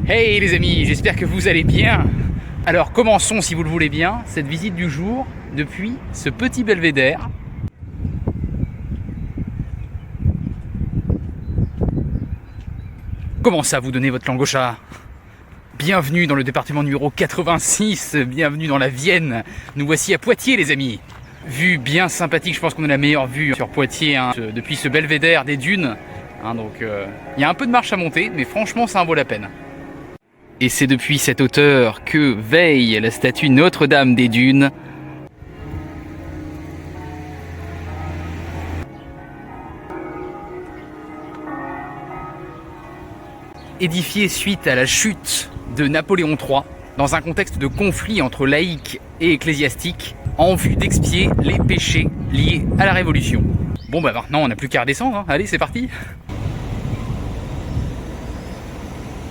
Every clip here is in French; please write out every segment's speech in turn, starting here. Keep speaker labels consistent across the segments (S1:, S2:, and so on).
S1: Hey les amis, j'espère que vous allez bien. Alors commençons, si vous le voulez bien, cette visite du jour depuis ce petit belvédère. Comment ça, vous donnez votre langue au chat? Bienvenue dans le département numéro 86, bienvenue dans la Vienne. Nous voici à Poitiers les amis. Vue bien sympathique, je pense qu'on a la meilleure vue sur Poitiers depuis ce belvédère des dunes. Donc il y a un peu de marche à monter, mais franchement ça en vaut la peine. Et c'est depuis cette hauteur que veille la statue Notre-Dame des Dunes. Édifiée suite à la chute de Napoléon III, dans un contexte de conflit entre laïcs et ecclésiastiques, en vue d'expier les péchés liés à la Révolution. Bon bah maintenant on n'a plus qu'à redescendre, Allez c'est parti.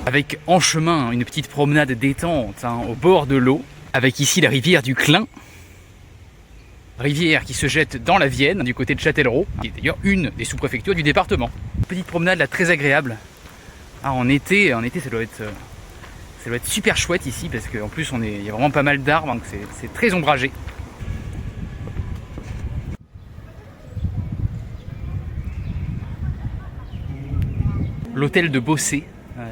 S1: Avec en chemin une petite promenade détente au bord de l'eau, avec ici la rivière du Clin, rivière qui se jette dans la Vienne, du côté de Châtellerault, qui est d'ailleurs une des sous-préfectures du département. Petite promenade là très agréable. En été ça doit être super chouette ici, parce qu'en plus il y a vraiment pas mal d'arbres, donc c'est très ombragé. L'hôtel de Bossé,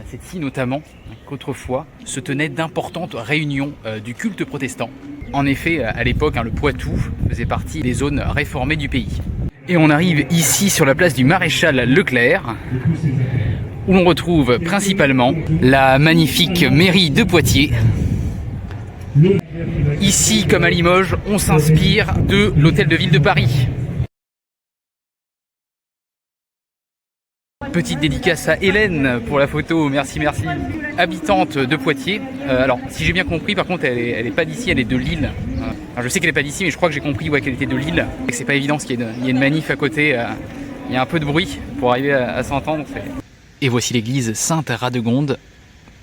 S1: c'est ici notamment qu'autrefois se tenaient d'importantes réunions du culte protestant. En effet, à l'époque, le Poitou faisait partie des zones réformées du pays. Et on arrive ici sur la place du Maréchal Leclerc, où l'on retrouve principalement la magnifique mairie de Poitiers. Ici, comme à Limoges, on s'inspire de l'hôtel de ville de Paris. Petite dédicace à Hélène pour la photo, merci. Habitante de Poitiers. Alors, si j'ai bien compris, par contre, elle est pas d'ici, elle est de Lille. Je sais qu'elle est pas d'ici, mais je crois que j'ai compris qu'elle était de Lille. C'est pas évident, parce qu'il y a une manif à côté. Il y a un peu de bruit pour arriver à s'entendre. Et voici l'église Sainte-Radegonde,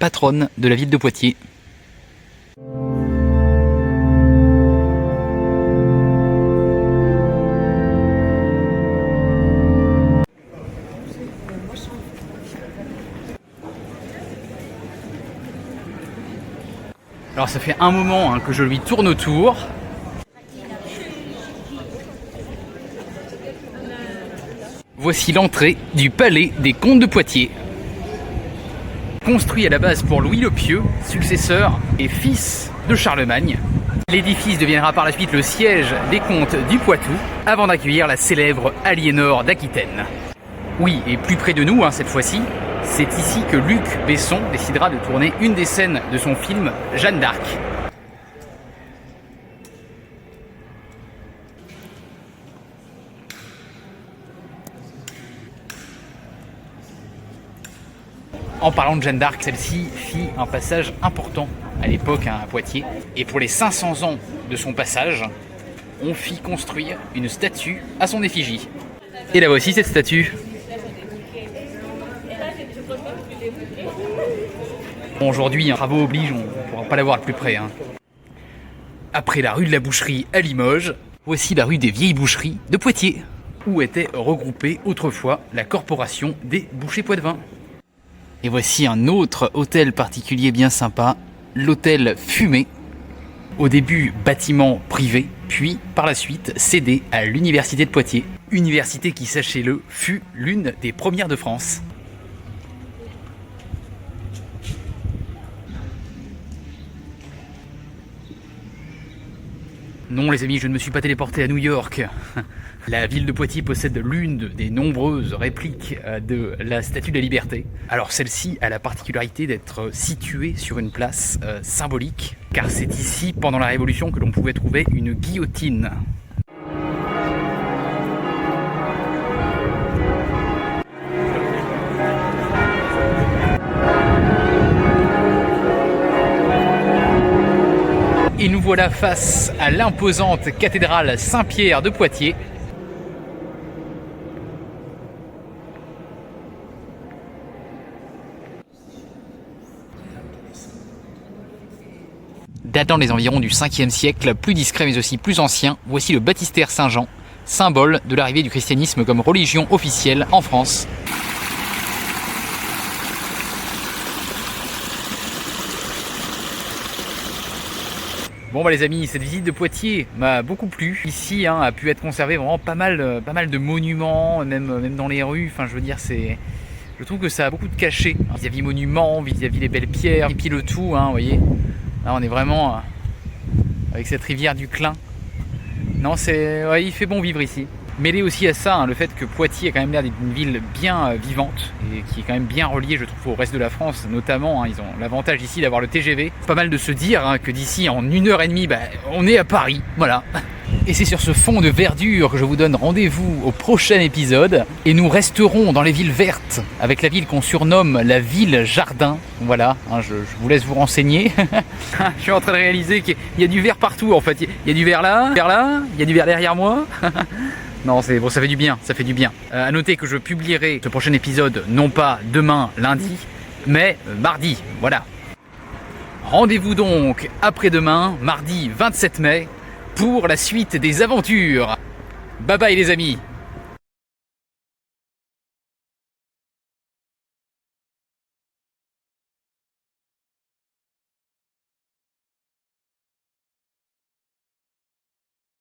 S1: patronne de la ville de Poitiers. Alors ça fait un moment que je lui tourne autour. Voici l'entrée du palais des comtes de Poitiers. Construit à la base pour Louis le Pieux, successeur et fils de Charlemagne. L'édifice deviendra par la suite le siège des comtes du Poitou, avant d'accueillir la célèbre Aliénor d'Aquitaine. Oui, et plus près de nous, cette fois-ci, c'est ici que Luc Besson décidera de tourner une des scènes de son film Jeanne d'Arc. En parlant de Jeanne d'Arc, celle-ci fit un passage important à l'époque à Poitiers. Et pour les 500 ans de son passage, on fit construire une statue à son effigie. Et là voici cette statue. Bon, aujourd'hui, travaux oblige, on ne pourra pas la voir de plus près. Après la rue de la Boucherie à Limoges, voici la rue des Vieilles Boucheries de Poitiers, où était regroupée autrefois la corporation des bouchers Poitevin. Et voici un autre hôtel particulier bien sympa, l'hôtel Fumé. Au début, bâtiment privé, puis par la suite cédé à l'université de Poitiers. Université qui, sachez-le, fut l'une des premières de France. Non les amis, je ne me suis pas téléporté à New York. La ville de Poitiers possède l'une des nombreuses répliques de la Statue de la Liberté. Alors celle-ci a la particularité d'être située sur une place symbolique, car c'est ici, pendant la Révolution, que l'on pouvait trouver une guillotine. Et nous voilà face à l'imposante cathédrale Saint-Pierre de Poitiers. Datant des environs du 5e siècle, plus discret mais aussi plus ancien, voici le baptistère Saint-Jean, symbole de l'arrivée du christianisme comme religion officielle en France. Bon bah les amis, cette visite de Poitiers m'a beaucoup plu. Ici a pu être conservé vraiment pas mal de monuments, même dans les rues. Enfin je veux dire je trouve que ça a beaucoup de cachet. Vis-à-vis monuments, vis-à-vis les belles pierres, et puis le tout, vous voyez. Là on est vraiment avec cette rivière du Clin. Non ouais, il fait bon vivre ici. Mêlé aussi à ça, le fait que Poitiers a quand même l'air d'être une ville bien vivante et qui est quand même bien reliée, je trouve, au reste de la France, notamment. Ils ont l'avantage ici d'avoir le TGV. C'est pas mal de se dire que d'ici, en 1h30, on est à Paris. Voilà. Et c'est sur ce fond de verdure que je vous donne rendez-vous au prochain épisode. Et nous resterons dans les villes vertes, avec la ville qu'on surnomme la ville jardin. Voilà, je vous laisse vous renseigner. Je suis en train de réaliser qu'il y a du vert partout en fait. Il y a du vert là, il y a du vert derrière moi. Non, c'est bon, ça fait du bien, ça fait du bien. À noter que je publierai ce prochain épisode non pas demain lundi, mais mardi, voilà. Rendez-vous donc après-demain, mardi 27 mai, pour la suite des aventures. Bye bye les amis.